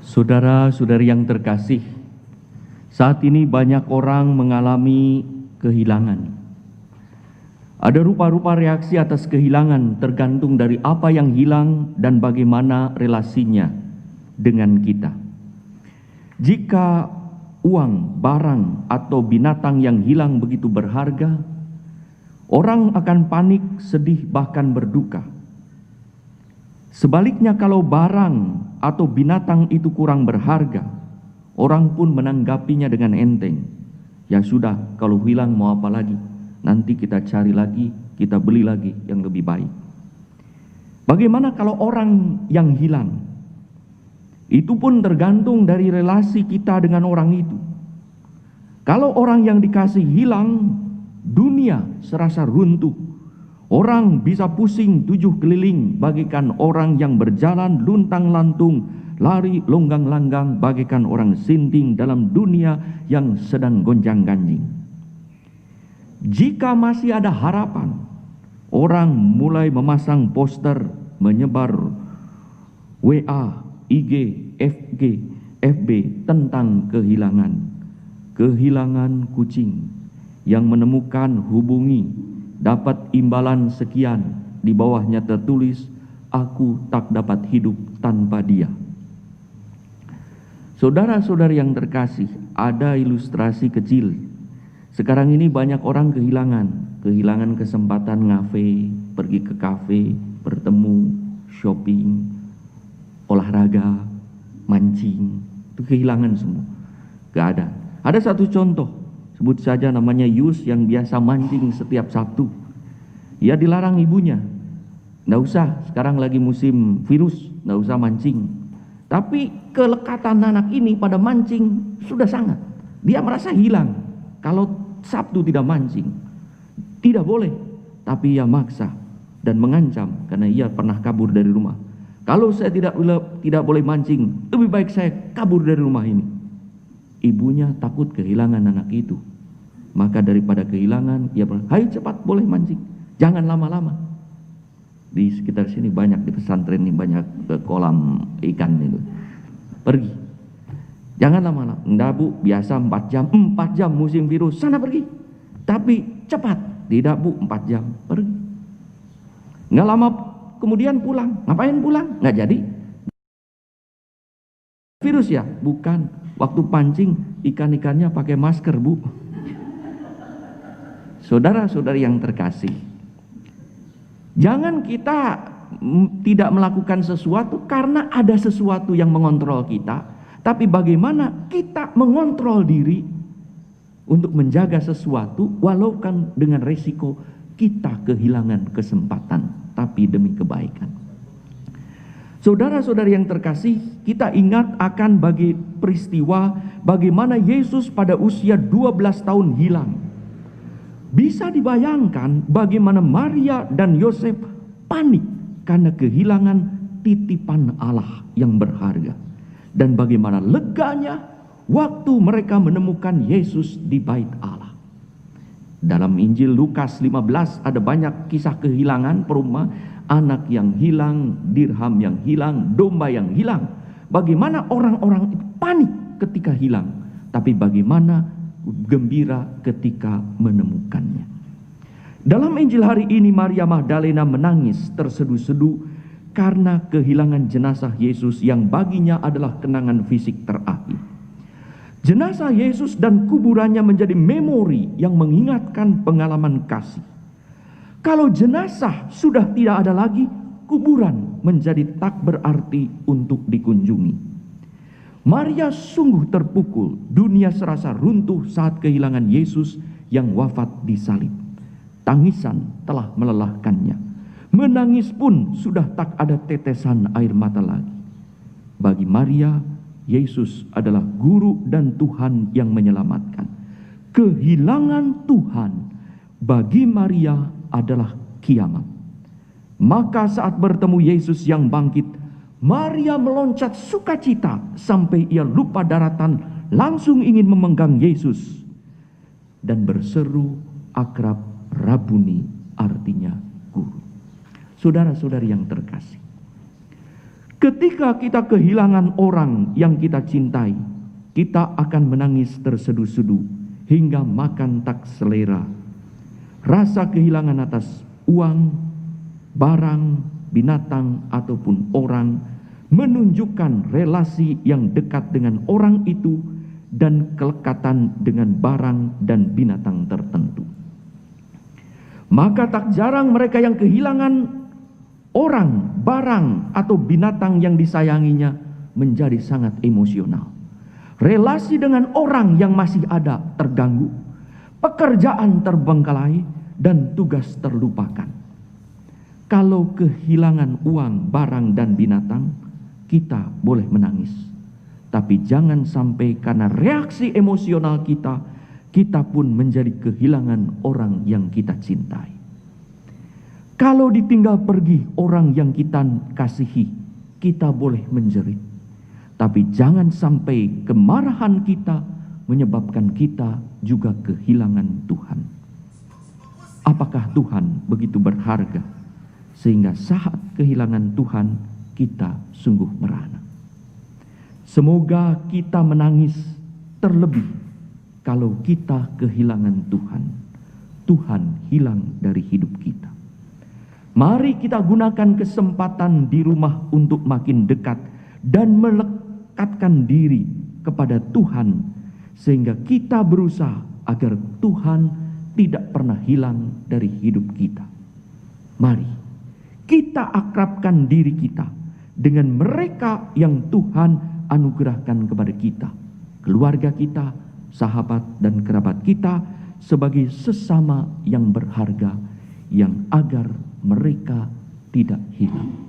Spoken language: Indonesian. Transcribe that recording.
Saudara-saudari yang terkasih, saat ini banyak orang mengalami kehilangan. Ada rupa-rupa reaksi atas kehilangan tergantung dari apa yang hilang dan bagaimana relasinya dengan kita. Jika uang, barang, atau binatang yang hilang begitu berharga, orang akan panik, sedih, bahkan berduka. Sebaliknya kalau barang atau binatang itu kurang berharga, orang pun menanggapinya dengan enteng. Ya sudah, kalau hilang mau apa lagi? Nanti kita cari lagi, kita beli lagi yang lebih baik. Bagaimana kalau orang yang hilang? Itu pun tergantung dari relasi kita dengan orang itu. Kalau orang yang dikasih hilang, dunia serasa runtuh. Orang bisa pusing 7 keliling bagaikan orang yang berjalan luntang-lantung, lari longgang-langgang bagaikan orang sinting dalam dunia yang sedang gonjang-ganjing. Jika masih ada harapan, orang mulai memasang poster, menyebar WA, IG, FB tentang kehilangan. Kehilangan kucing yang menemukan hubungi, dapat imbalan sekian, di bawahnya tertulis, aku tak dapat hidup tanpa dia. Saudara-saudari yang terkasih, ada ilustrasi kecil. Sekarang ini banyak orang kehilangan kesempatan ngafe, pergi ke kafe, bertemu, shopping, olahraga, mancing, itu kehilangan semua. Gak ada. Ada satu contoh, sebut saja namanya Yus yang biasa mancing setiap Sabtu. Ia dilarang ibunya. Nggak usah, sekarang lagi musim virus, nggak usah mancing. Tapi kelekatan anak ini pada mancing sudah sangat. Dia merasa hilang kalau Sabtu tidak mancing. Tidak boleh, tapi ia maksa dan mengancam karena ia pernah kabur dari rumah. Kalau saya tidak boleh mancing, lebih baik saya kabur dari rumah ini. Ibunya takut kehilangan anak itu. Maka daripada kehilangan, ia bilang, "Hai cepat boleh mancing, jangan lama-lama." Di sekitar sini banyak, di pesantren ini banyak kolam ikan itu. Pergi, jangan lama-lama. Enggak bu, biasa 4 jam musim virus, sana pergi. Tapi cepat, tidak bu, 4 jam, pergi. Enggak lama kemudian pulang. Ngapain pulang? Enggak jadi. Virus ya? Bukan. Waktu pancing ikan-ikannya pakai masker bu. Saudara-saudari yang terkasih, jangan kita tidak melakukan sesuatu karena ada sesuatu yang mengontrol kita, tapi bagaimana kita mengontrol diri untuk menjaga sesuatu walaupun dengan resiko kita kehilangan kesempatan, tapi demi kebaikan. Saudara-saudari yang terkasih, kita ingat akan peristiwa bagaimana Yesus pada usia 12 tahun hilang. Bisa dibayangkan bagaimana Maria dan Yosef panik karena kehilangan titipan Allah yang berharga. Dan bagaimana leganya waktu mereka menemukan Yesus di bait Allah. Dalam Injil Lukas 15 ada banyak kisah kehilangan perumpamaan. Anak yang hilang, dirham yang hilang, domba yang hilang. Bagaimana orang-orang itu panik ketika hilang, tapi bagaimana gembira ketika menemukannya. Dalam Injil hari ini Maria Magdalena menangis terseduh-seduh karena kehilangan jenazah Yesus yang baginya adalah kenangan fisik terakhir. Jenazah Yesus dan kuburannya menjadi memori yang mengingatkan pengalaman kasih. Kalau jenazah sudah tidak ada lagi, kuburan menjadi tak berarti untuk dikunjungi. Maria sungguh terpukul, dunia serasa runtuh saat kehilangan Yesus yang wafat di salib. Tangisan telah melelahkannya. Menangis pun sudah tak ada tetesan air mata lagi. Bagi Maria, Yesus adalah guru dan Tuhan yang menyelamatkan. Kehilangan Tuhan bagi Maria adalah kiamat. Maka saat bertemu Yesus yang bangkit, Maria meloncat sukacita sampai ia lupa daratan, langsung ingin memegang Yesus dan berseru akrab, Rabuni, artinya guru. Saudara-saudari yang terkasih, Ketika kita kehilangan orang yang kita cintai, kita akan menangis terseduh-seduh hingga makan tak selera. Rasa kehilangan atas uang, barang, binatang, ataupun orang menunjukkan relasi yang dekat dengan orang itu dan kelekatan dengan barang dan binatang tertentu. Maka tak jarang mereka yang kehilangan orang, barang, atau binatang yang disayanginya menjadi sangat emosional. Relasi dengan orang yang masih ada terganggu, pekerjaan terbengkalai, dan tugas terlupakan. Kalau kehilangan uang, barang, dan binatang, kita boleh menangis. Tapi jangan sampai karena reaksi emosional kita pun menjadi kehilangan orang yang kita cintai. Kalau ditinggal pergi orang yang kita kasihi, kita boleh menjerit. Tapi jangan sampai kemarahan kita menyebabkan kita juga kehilangan Tuhan. Apakah Tuhan begitu berharga sehingga saat kehilangan Tuhan kita sungguh merana? Semoga kita menangis terlebih kalau kita kehilangan Tuhan. Tuhan hilang dari hidup kita. Mari kita gunakan kesempatan di rumah untuk makin dekat dan melekatkan diri kepada Tuhan, sehingga kita berusaha agar Tuhan tidak pernah hilang dari hidup kita. Mari kita akrabkan diri kita dengan mereka yang Tuhan anugerahkan kepada kita, keluarga kita, sahabat dan kerabat kita, sebagai sesama yang berharga, yang agar mereka tidak hilang.